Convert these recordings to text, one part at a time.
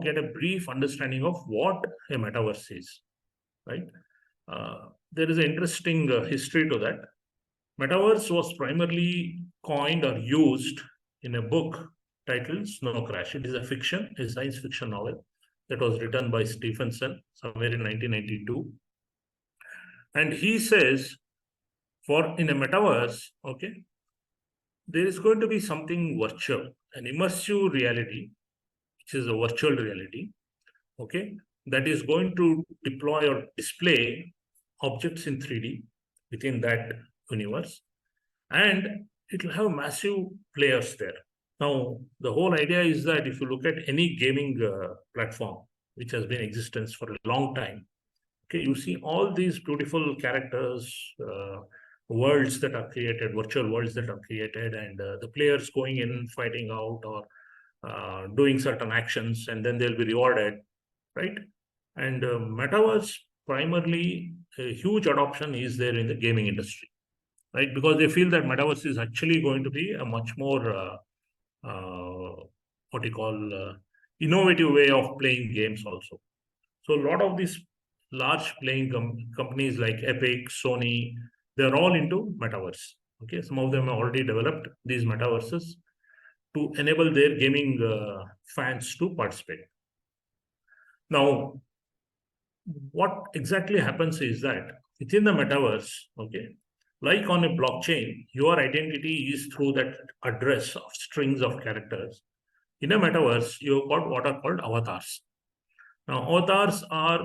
get a brief understanding of what a metaverse is, right? There is an interesting history to that. Metaverse was primarily coined or used in a book titled Snow Crash. It is a science fiction novel that was written by Stephenson somewhere in 1992. And he says, in a metaverse, okay, there is going to be something virtual, an immersive reality, which is a virtual reality, okay, that is going to deploy or display objects in 3D within that universe, and it will have massive players there. Now, the whole idea is that if you look at any gaming platform which has been in existence for a long time, okay, you see all these beautiful characters, worlds that are created, virtual worlds that are created, and the players going in, fighting out, or doing certain actions, and then they'll be rewarded, right? And metaverse, primarily, a huge adoption is there in the gaming industry, right? Because they feel that metaverse is actually going to be a much more what you call innovative way of playing games also. So a lot of these large playing companies like Epic, Sony, they're all into metaverse. Okay, some of them have already developed these metaverses to enable their gaming fans to participate. Now, what exactly happens is that within the metaverse, okay, like on a blockchain, your identity is through that address of strings of characters. In a metaverse, you've got what are called avatars. Now, avatars are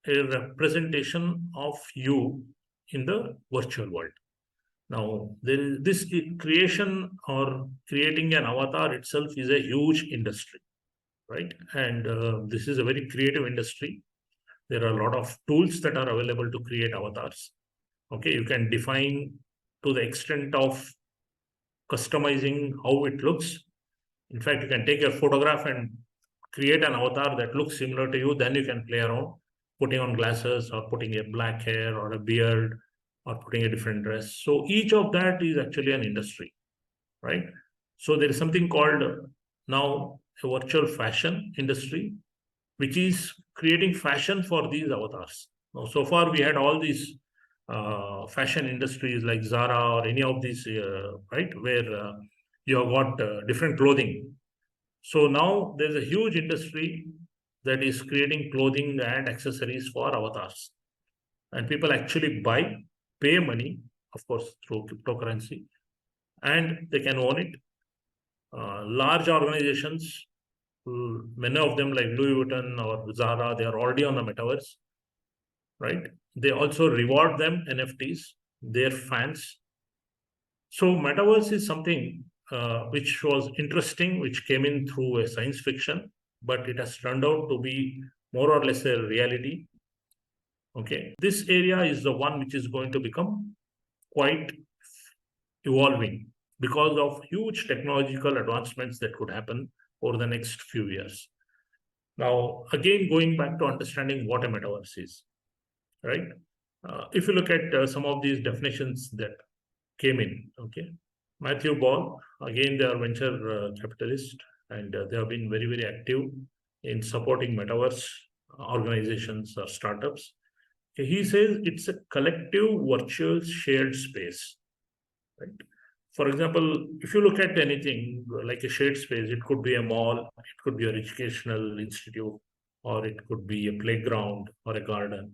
a representation of you in the virtual world. Now, there is this creation or creating an avatar itself is a huge industry, right? And this is a very creative industry. There are a lot of tools that are available to create avatars. Okay, you can define to the extent of customizing how it looks. In fact, you can take a photograph and create an avatar that looks similar to you. Then you can play around, putting on glasses or putting a black hair or a beard or putting a different dress. So each of that is actually an industry, right? So there is something called now a virtual fashion industry, which is creating fashion for these avatars. Now, so far we had all these fashion industries like Zara or any of these, right, where you have got different clothing. So now there's a huge industry that is creating clothing and accessories for avatars. And people actually pay money, of course, through cryptocurrency, and they can own it. Large organizations, many of them like Louis Vuitton or Zara, they are already on the metaverse, right? They also reward them NFTs, their fans. So metaverse is something which was interesting, which came in through a science fiction, but it has turned out to be more or less a reality. Okay, this area is the one which is going to become quite evolving because of huge technological advancements that could happen over the next few years. Now, again, going back to understanding what a metaverse is, right? If you look at some of these definitions that came in, okay, Matthew Ball, again, they are venture capitalists, and they have been very, very active in supporting metaverse organizations or startups. He says it's a collective virtual shared space, right? For example, if you look at anything like a shared space, it could be a mall, it could be an educational institute, or it could be a playground or a garden,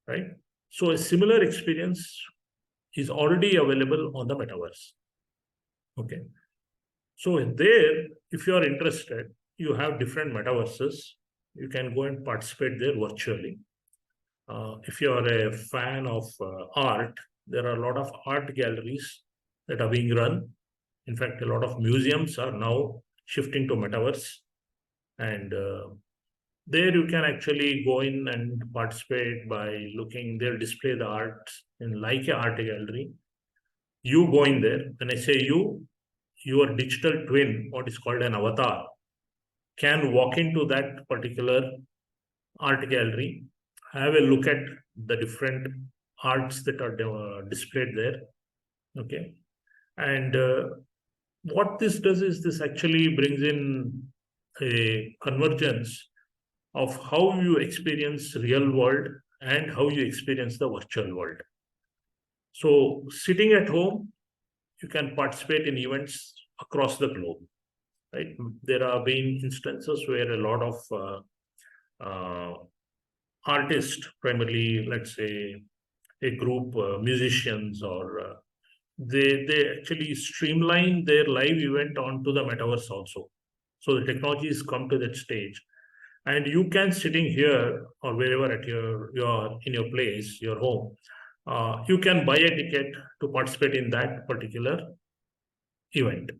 right? So a similar experience is already available on the metaverse. Okay. So there, if you are interested, you have different metaverses. You can go and participate there virtually. If you are a fan of art, there are a lot of art galleries that are being run. In fact, a lot of museums are now shifting to metaverse. And there you can actually go in and participate by looking, they'll display the art in like a art gallery. You go in there. When I say you, your digital twin, what is called an avatar, can walk into that particular art gallery, have a look at the different arts that are displayed there. Okay. And what this does is this actually brings in a convergence of how you experience real world and how you experience the virtual world. So sitting at home, you can participate in events across the globe, right? There have been instances where a lot of artists, primarily, let's say, a group, musicians, or they actually streamline their live event onto the metaverse also. So the technology has come to that stage, and you can sitting here or wherever at your in your place, your home, you can buy a ticket to participate in that particular event.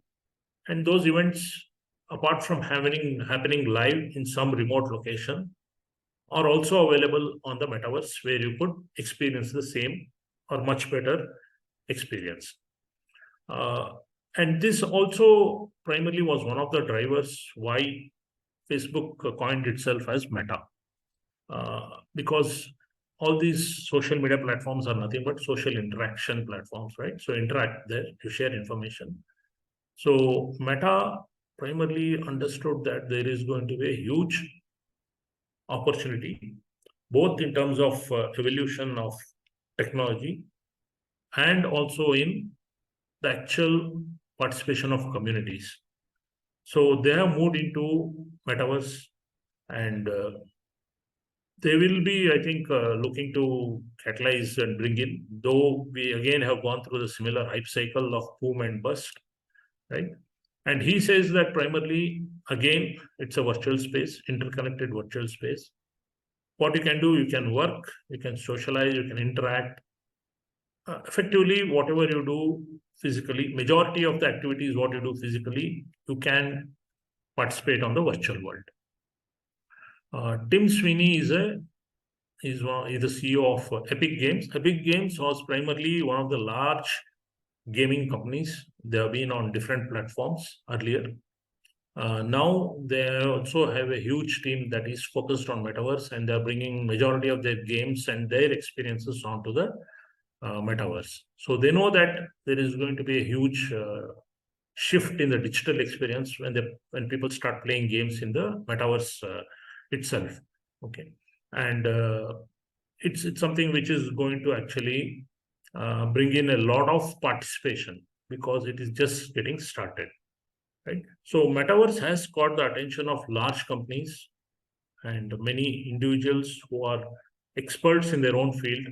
And those events, apart from happening live in some remote location, are also available on the metaverse where you could experience the same or much better experience. Uh, and this also primarily was one of the drivers why Facebook coined itself as Meta, because all these social media platforms are nothing but social interaction platforms, right? So interact there, you share information. So Meta primarily understood that there is going to be a huge opportunity, both in terms of evolution of technology and also in the actual participation of communities. So they have moved into metaverse, and they will be, I think, looking to catalyze and bring in. Though we again have gone through the similar hype cycle of boom and bust, right? And he says that primarily, again, it's a virtual space, interconnected virtual space. What you can do, you can work, you can socialize, you can interact. Effectively, whatever you do physically, majority of the activities, what you do physically, you can participate on the virtual world. Tim Sweeney is the CEO of Epic Games. Epic Games was primarily one of the large gaming companies. They have been on different platforms earlier. Now they also have a huge team that is focused on metaverse, and they're bringing majority of their games and their experiences onto the metaverse. So they know that there is going to be a huge shift in the digital experience when people start playing games in the metaverse itself. Okay, and it's something which is going to actually bring in a lot of participation because it is just getting started, right? So metaverse has caught the attention of large companies and many individuals who are experts in their own field,